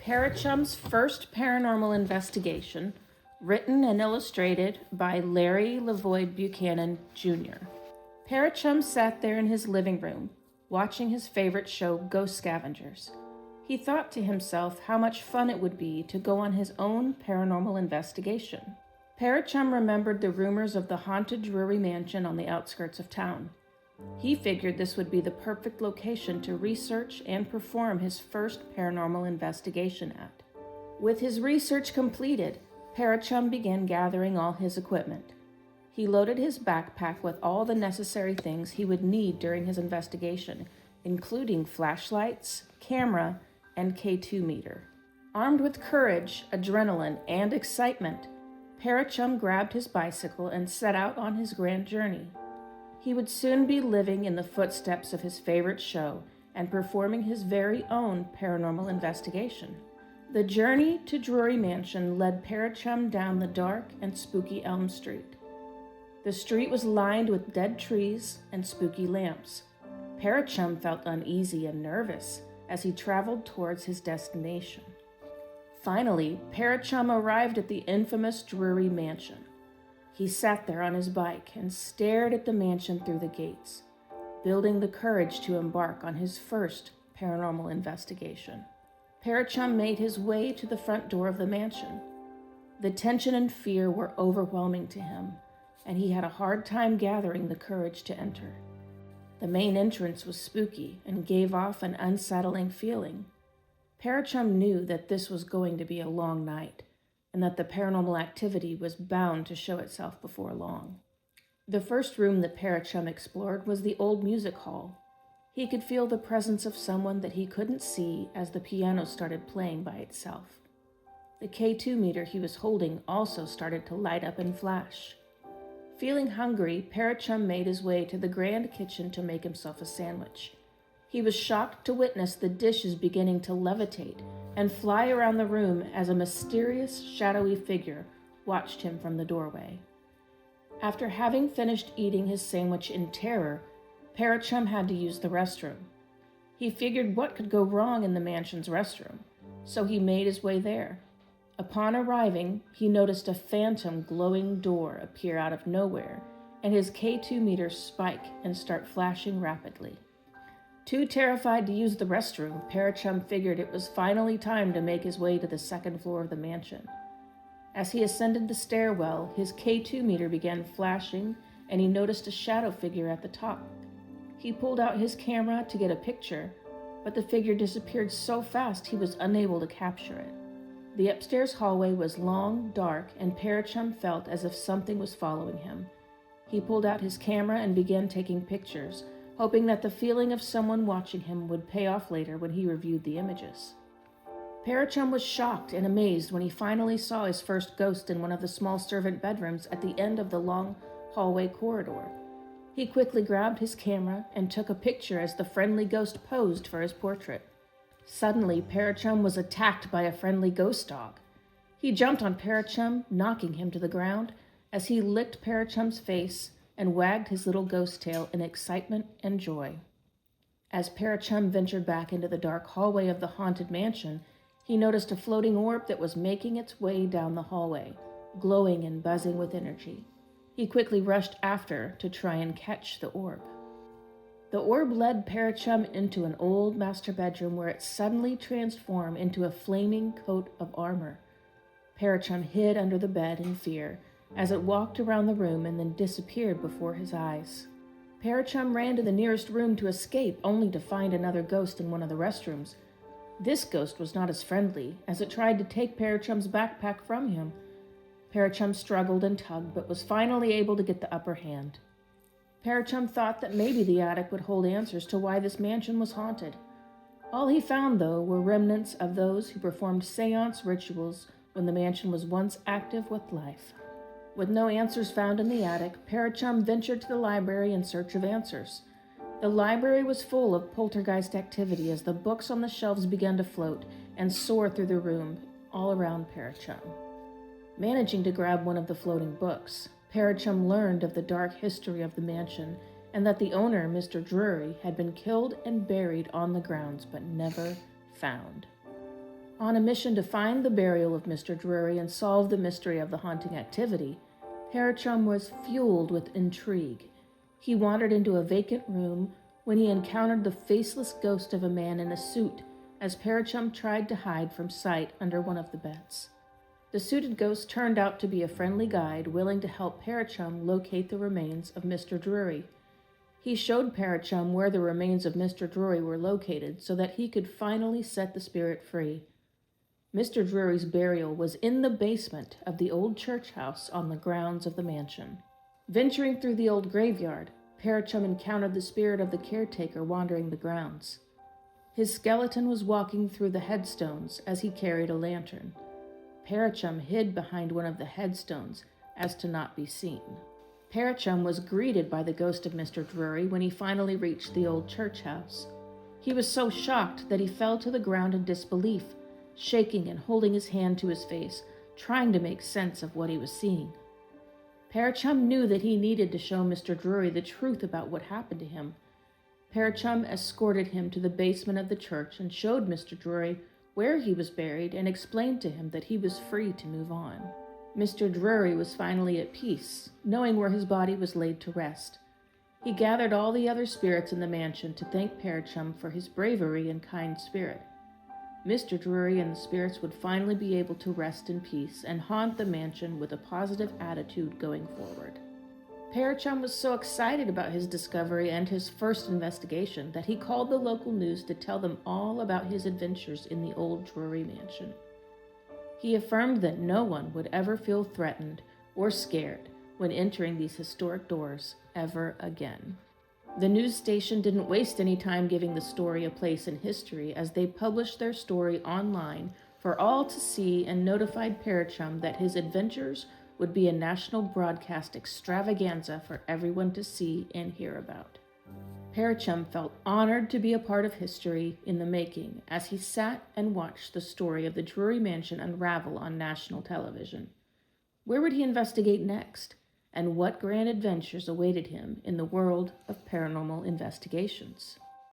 Para-Chum's first paranormal investigation, written and illustrated by Larry Lavoie Buchanan, Jr. Para-Chum sat there in his living room, watching his favorite show, Ghost Scavengers. He thought to himself how much fun it would be to go on his own paranormal investigation. Para-Chum remembered the rumors of the haunted Drury Mansion on the outskirts of town. He figured this would be the perfect location to research and perform his first paranormal investigation at. With his research completed, Para-Chum began gathering all his equipment. He loaded his backpack with all the necessary things he would need during his investigation, including flashlights, camera, and K2 meter. Armed with courage, adrenaline, and excitement, Para-Chum grabbed his bicycle and set out on his grand journey. He would soon be living in the footsteps of his favorite show and performing his very own paranormal investigation. The journey to Drury Mansion led Para-Chum down the dark and spooky Elm Street. The street was lined with dead trees and spooky lamps. Para-Chum felt uneasy and nervous as he traveled towards his destination. Finally, Para-Chum arrived at the infamous Drury Mansion. He sat there on his bike and stared at the mansion through the gates, building the courage to embark on his first paranormal investigation. Para-Chum made his way to the front door of the mansion. The tension and fear were overwhelming to him, and he had a hard time gathering the courage to enter. The main entrance was spooky and gave off an unsettling feeling. Para-Chum knew that this was going to be a long night, and that the paranormal activity was bound to show itself before long. The first room that Para-Chum explored was the old music hall. He could feel the presence of someone that he couldn't see as the piano started playing by itself. The K2 meter he was holding also started to light up and flash. Feeling hungry, Para-Chum made his way to the grand kitchen to make himself a sandwich. He was shocked to witness the dishes beginning to levitate and fly around the room as a mysterious, shadowy figure watched him from the doorway. After having finished eating his sandwich in terror, Para-Chum had to use the restroom. He figured what could go wrong in the mansion's restroom, so he made his way there. Upon arriving, he noticed a phantom glowing door appear out of nowhere and his K2 meter spike and start flashing rapidly. Too terrified to use the restroom, Para-Chum figured it was finally time to make his way to the second floor of the mansion. As he ascended the stairwell, his K2 meter began flashing, and he noticed a shadow figure at the top. He pulled out his camera to get a picture, but the figure disappeared so fast he was unable to capture it. The upstairs hallway was long, dark, and Para-Chum felt as if something was following him. He pulled out his camera and began taking pictures, hoping that the feeling of someone watching him would pay off later when he reviewed the images. Para-Chum was shocked and amazed when he finally saw his first ghost in one of the small servant bedrooms at the end of the long hallway corridor. He quickly grabbed his camera and took a picture as the friendly ghost posed for his portrait. Suddenly, Para-Chum was attacked by a friendly ghost dog. He jumped on Para-Chum, knocking him to the ground as he licked Para-Chum's face and wagged his little ghost tail in excitement and joy. As Para-Chum ventured back into the dark hallway of the haunted mansion, he noticed a floating orb that was making its way down the hallway, glowing and buzzing with energy. He quickly rushed after to try and catch the orb. The orb led Para-Chum into an old master bedroom where it suddenly transformed into a flaming coat of armor. Para-Chum hid under the bed in fear as it walked around the room and then disappeared before his eyes. Para-Chum ran to the nearest room to escape, only to find another ghost in one of the restrooms. This ghost was not as friendly, as it tried to take Para-Chum's backpack from him. Para-Chum struggled and tugged, but was finally able to get the upper hand. Para-Chum thought that maybe the attic would hold answers to why this mansion was haunted. All he found, though, were remnants of those who performed seance rituals when the mansion was once active with life. With no answers found in the attic, Para-Chum ventured to the library in search of answers. The library was full of poltergeist activity as the books on the shelves began to float and soar through the room all around Para-Chum. Managing to grab one of the floating books, Para-Chum learned of the dark history of the mansion and that the owner, Mr. Drury, had been killed and buried on the grounds but never found. On a mission to find the burial of Mr. Drury and solve the mystery of the haunting activity, Para-Chum was fueled with intrigue. He wandered into a vacant room when he encountered the faceless ghost of a man in a suit as Para-Chum tried to hide from sight under one of the beds. The suited ghost turned out to be a friendly guide willing to help Para-Chum locate the remains of Mr. Drury. He showed Para-Chum where the remains of Mr. Drury were located so that he could finally set the spirit free. Mr. Drury's burial was in the basement of the old church house on the grounds of the mansion. Venturing through the old graveyard, Para-Chum encountered the spirit of the caretaker wandering the grounds. His skeleton was walking through the headstones as he carried a lantern. Para-Chum hid behind one of the headstones as to not be seen. Para-Chum was greeted by the ghost of Mr. Drury when he finally reached the old church house. He was so shocked that he fell to the ground in disbelief, shaking and holding his hand to his face, trying to make sense of what he was seeing. Para-Chum knew that he needed to show Mr. Drury the truth about what happened to him. Para-Chum escorted him to the basement of the church and showed Mr. Drury where he was buried and explained to him that he was free to move on. Mr. Drury was finally at peace, knowing where his body was laid to rest. He gathered all the other spirits in the mansion to thank Para-Chum for his bravery and kind spirit. Mr. Drury and the spirits would finally be able to rest in peace and haunt the mansion with a positive attitude going forward. Para-Chum was so excited about his discovery and his first investigation that he called the local news to tell them all about his adventures in the old Drury mansion. He affirmed that no one would ever feel threatened or scared when entering these historic doors ever again. The news station didn't waste any time giving the story a place in history as they published their story online for all to see and notified Para-Chum that his adventures would be a national broadcast extravaganza for everyone to see and hear about. Para-Chum felt honored to be a part of history in the making as he sat and watched the story of the Drury Mansion unravel on national television. Where would he investigate next? And what grand adventures awaited him in the world of paranormal investigations?